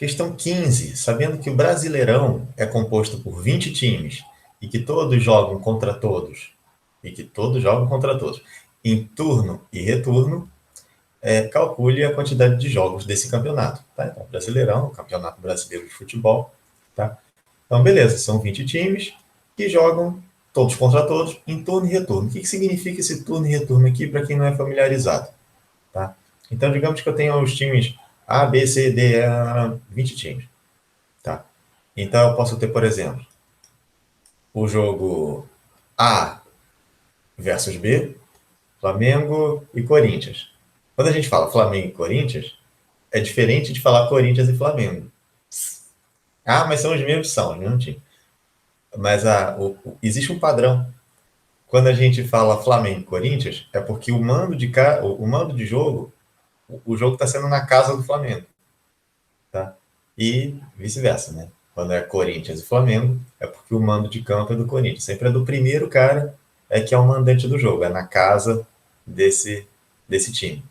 Questão 15. Sabendo que o Brasileirão é composto por 20 times e que todos jogam contra todos, em turno e retorno, calcule a quantidade de jogos desse campeonato. Tá? Então, Brasileirão, Campeonato Brasileiro de Futebol. Tá? Então, beleza, são 20 times que jogam todos contra todos em turno e retorno. O que significa esse turno e retorno aqui para quem não é familiarizado? Tá? Então, digamos que eu tenho os times A, B, C, D, E, 20 times. Tá? Então, eu posso ter, por exemplo, o jogo A versus B, Flamengo e Corinthians. Quando a gente fala Flamengo e Corinthians, é diferente de falar Corinthians e Flamengo. Ah, mas são os mesmos times. Mas existe um padrão. Quando a gente fala Flamengo e Corinthians, é porque o mando de jogo, o jogo está sendo na casa do Flamengo. Tá? E vice-versa, né? Quando é Corinthians e Flamengo, é porque o mando de campo é do Corinthians. Sempre é do primeiro cara que é o mandante do jogo, é na casa desse time.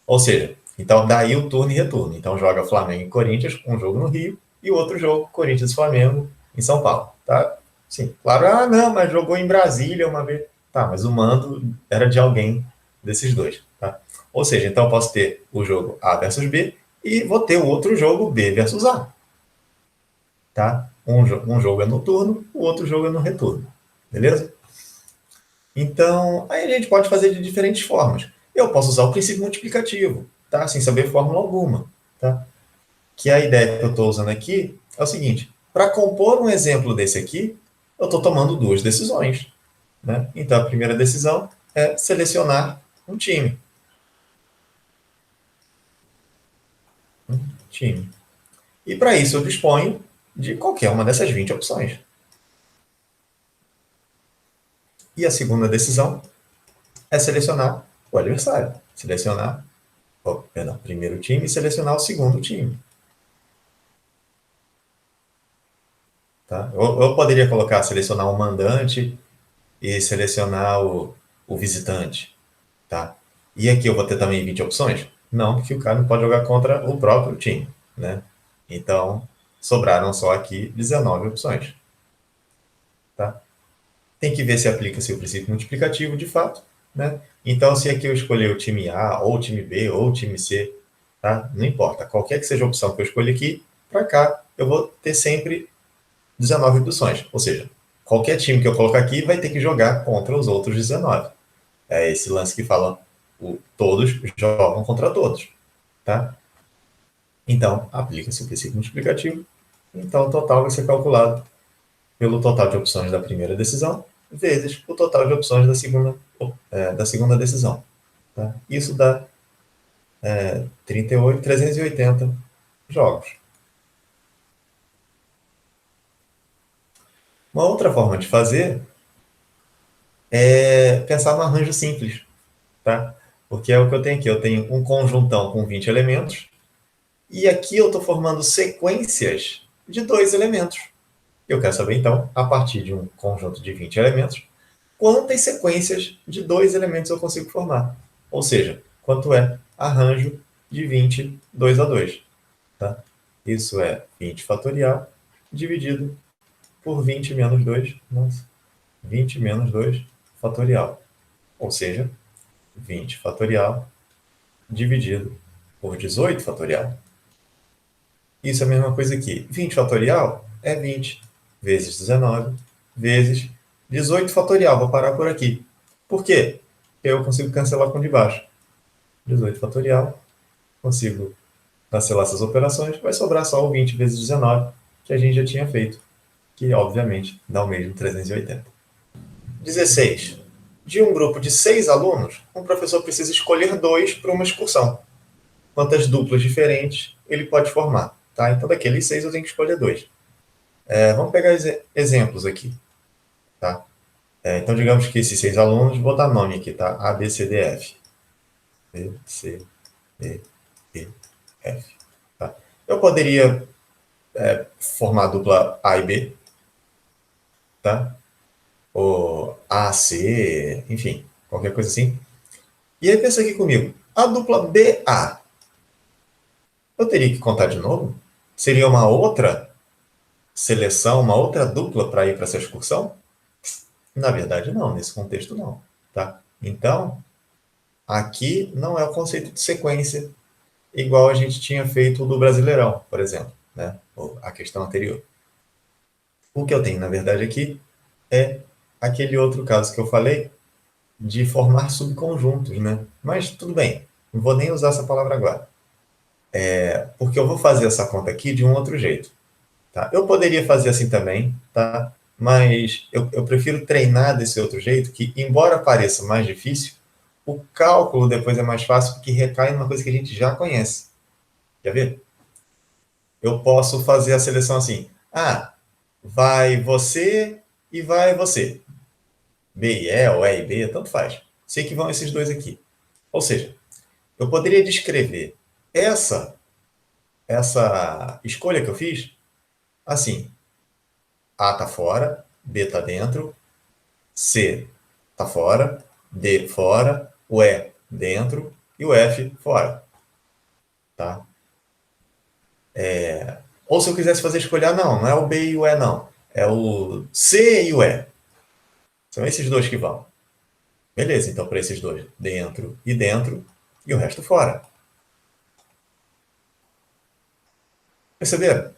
Ou seja, então daí o turno e retorno. Então joga Flamengo e Corinthians, um jogo no Rio, e o outro jogo, Corinthians e Flamengo, em São Paulo. Tá? Sim, claro, não, mas jogou em Brasília uma vez. Tá, mas o mando era de alguém desses dois. Tá? Ou seja, então eu posso ter o jogo A versus B e vou ter o outro jogo B versus A. Tá? Um jogo é no turno, o outro jogo é no retorno. Beleza? Então, aí a gente pode fazer de diferentes formas. Eu posso usar o princípio multiplicativo, tá? Sem saber fórmula alguma. Tá? Que a ideia que eu estou usando aqui é o seguinte: para compor um exemplo desse aqui, eu estou tomando duas decisões. Né? Então, a primeira decisão é selecionar um time. E para isso eu disponho de qualquer uma dessas 20 opções. E a segunda decisão é selecionar o adversário. Primeiro time e selecionar o segundo time. Tá? Eu poderia colocar, selecionar o mandante e selecionar o visitante. Tá? E aqui eu vou ter também 20 opções? Não, porque o cara não pode jogar contra o próprio time. Né? Então, sobraram só aqui 19 opções. Tá? Tem que ver se aplica-se o princípio multiplicativo de fato. Né? Então, se aqui eu escolher o time A, ou o time B, ou o time C, tá? Não importa. Qualquer que seja a opção que eu escolha aqui, para cá, eu vou ter sempre 19 opções. Ou seja, qualquer time que eu colocar aqui vai ter que jogar contra os outros 19. É esse lance que fala todos jogam contra todos. Tá? Então, aplica-se o princípio multiplicativo. Então, o total vai ser calculado pelo total de opções da primeira decisão vezes o total de opções da segunda decisão. Tá? Isso dá 380 jogos. Uma outra forma de fazer é pensar no arranjo simples. Tá? Porque é o que eu tenho aqui. Eu tenho um conjuntão com 20 elementos e aqui eu estou formando sequências de 2 elementos. Eu quero saber, então, a partir de um conjunto de 20 elementos, quantas sequências de 2 elementos eu consigo formar. Ou seja, quanto é arranjo de 20, 2 a 2. Tá? Isso é 20 fatorial dividido por 20 menos 2. Nossa, 20 menos 2 fatorial. Ou seja, 20 fatorial dividido por 18 fatorial. Isso é a mesma coisa aqui. 20 fatorial é 20 vezes 19 vezes 18 fatorial. Vou parar por aqui. Por quê? Porque eu consigo cancelar com de baixo. 18 fatorial. Consigo cancelar essas operações. Vai sobrar só o 20 vezes 19 que a gente já tinha feito. Que, obviamente, dá o mesmo 380. 16. De um grupo de 6 alunos, um professor precisa escolher 2 para uma excursão. Quantas duplas diferentes ele pode formar? Tá? Então, daqueles 6 eu tenho que escolher 2. Vamos pegar exemplos aqui. Tá? Então, digamos que esses 6 alunos, vou dar nome aqui, tá? A, B, C, D, F. B, C, D, E, F. Tá? Eu poderia formar a dupla A e B, tá? Ou A, C, enfim, qualquer coisa assim. E aí pensa aqui comigo, a dupla BA, eu teria que contar de novo? Seria uma outra seleção, uma outra dupla para ir para essa excursão? Na verdade, não, nesse contexto não, tá? Então, aqui não é o conceito de sequência igual a gente tinha feito do Brasileirão, por exemplo, né? A questão anterior. O que eu tenho, na verdade, aqui é aquele outro caso que eu falei de formar subconjuntos, né? Mas tudo bem, não vou nem usar essa palavra agora, porque eu vou fazer essa conta aqui de um outro jeito, tá? Eu poderia fazer assim também, tá? Mas eu prefiro treinar desse outro jeito, que embora pareça mais difícil, o cálculo depois é mais fácil porque recai numa coisa que a gente já conhece. Quer ver? Eu posso fazer a seleção assim. Ah, vai você e vai você. B e E, ou E e B, tanto faz. Sei que vão esses dois aqui. Ou seja, eu poderia descrever essa essa escolha que eu fiz assim: A tá fora, B tá dentro, C tá fora, D fora, o E dentro e o F fora, tá? Ou se eu quisesse fazer escolher, não é o B e o E não, é o C e o E. São esses dois que vão. Beleza, então para esses dois, dentro e o resto fora. Perceberam?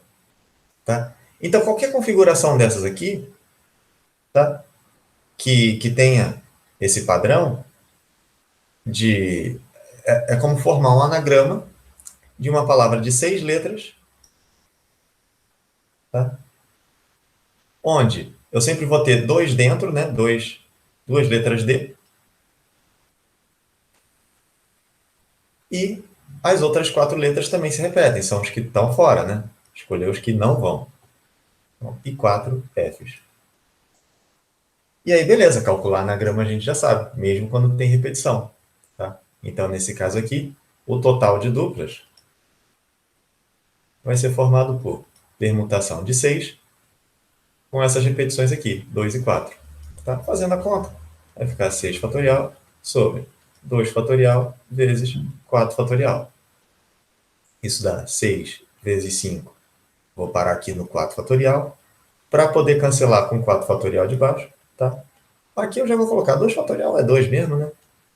Tá? Então qualquer configuração dessas aqui, tá? Que tenha esse padrão de é como formar um anagrama de uma palavra de 6 letras, tá? Onde eu sempre vou ter dois dentro, né? Duas letras D, e as outras 4 letras também se repetem, são os que estão fora, né? Escolher os que não vão. Então, e 4 Fs. E aí, beleza, calcular anagrama a gente já sabe, mesmo quando tem repetição, tá? Então, nesse caso aqui, o total de duplas vai ser formado por permutação de 6 com essas repetições aqui, 2 e 4. Tá? Fazendo a conta, vai ficar 6 fatorial sobre 2 fatorial vezes 4 fatorial. Isso dá 6 vezes 5. Vou parar aqui no 4 fatorial, para poder cancelar com 4 fatorial de baixo. Tá? Aqui eu já vou colocar 2 fatorial, é 2 mesmo, né?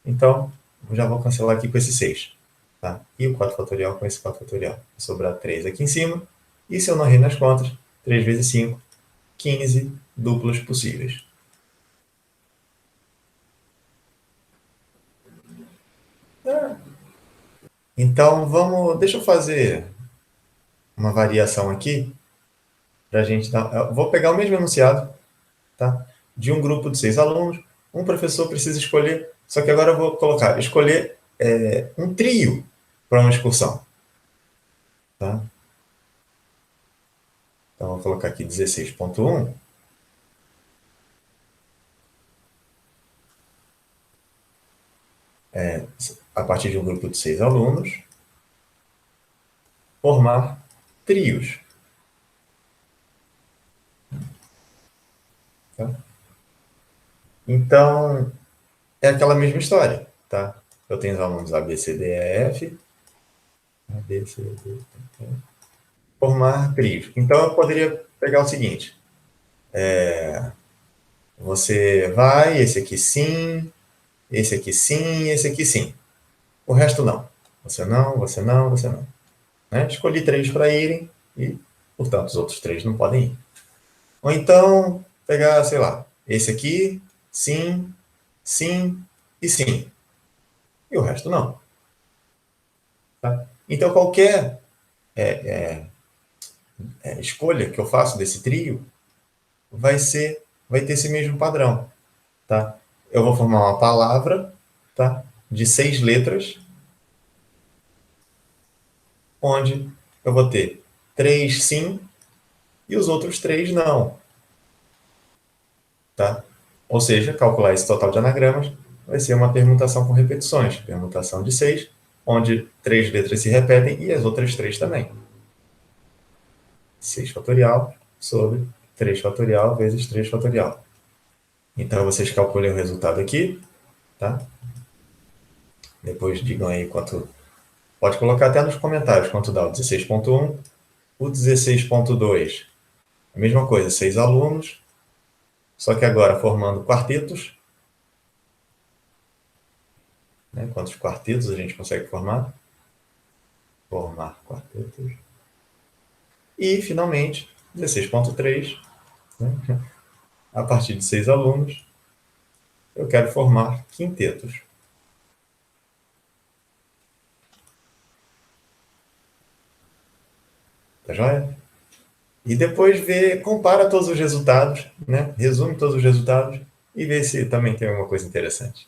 Então, eu já vou cancelar aqui com esse 6. Tá? E o 4 fatorial com esse 4 fatorial. Vai sobrar 3 aqui em cima. E se eu não rir nas contas, 3 vezes 5, 15 duplos possíveis. Então, deixa eu fazer uma variação aqui para a gente dar. Eu vou pegar o mesmo enunciado, tá? De um grupo de 6 alunos, um professor precisa escolher, só que agora eu vou colocar, escolher um trio para uma excursão, tá? Então, vou colocar aqui 16.1. A partir de um grupo de 6 alunos, formar trios. Tá? Então, é aquela mesma história, tá? Eu tenho os alunos A, B, C, D, E, F, A, B, C, D, E, formar trios. Então, eu poderia pegar o seguinte, você vai, esse aqui sim, esse aqui sim. O resto não. Você não, você não, você não. Né? Escolhi 3 para irem e, portanto, os outros 3 não podem ir. Ou então, pegar, sei lá, esse aqui, sim, sim e sim. E o resto não. Tá? Então, qualquer escolha que eu faço desse trio vai ter esse mesmo padrão. Tá? Eu vou formar uma palavra, tá? De 6 letras, onde eu vou ter 3 sim e os outros 3 não. Tá? Ou seja, calcular esse total de anagramas vai ser uma permutação com repetições, permutação de 6, onde 3 letras se repetem e as outras 3 também. 6 fatorial sobre 3 fatorial vezes 3 fatorial. Então, vocês calculem o resultado aqui, tá? Depois digam aí quanto. Pode colocar até nos comentários quanto dá o 16.1, O 16.2, a mesma coisa, 6 alunos, só que agora formando quartetos. Né? Quantos quartetos a gente consegue formar? Formar quartetos. E, finalmente, 16.3, né? A partir de 6 alunos, eu quero formar quintetos. Tá joia? E depois compara todos os resultados, né? Resume todos os resultados e vê se também tem alguma coisa interessante.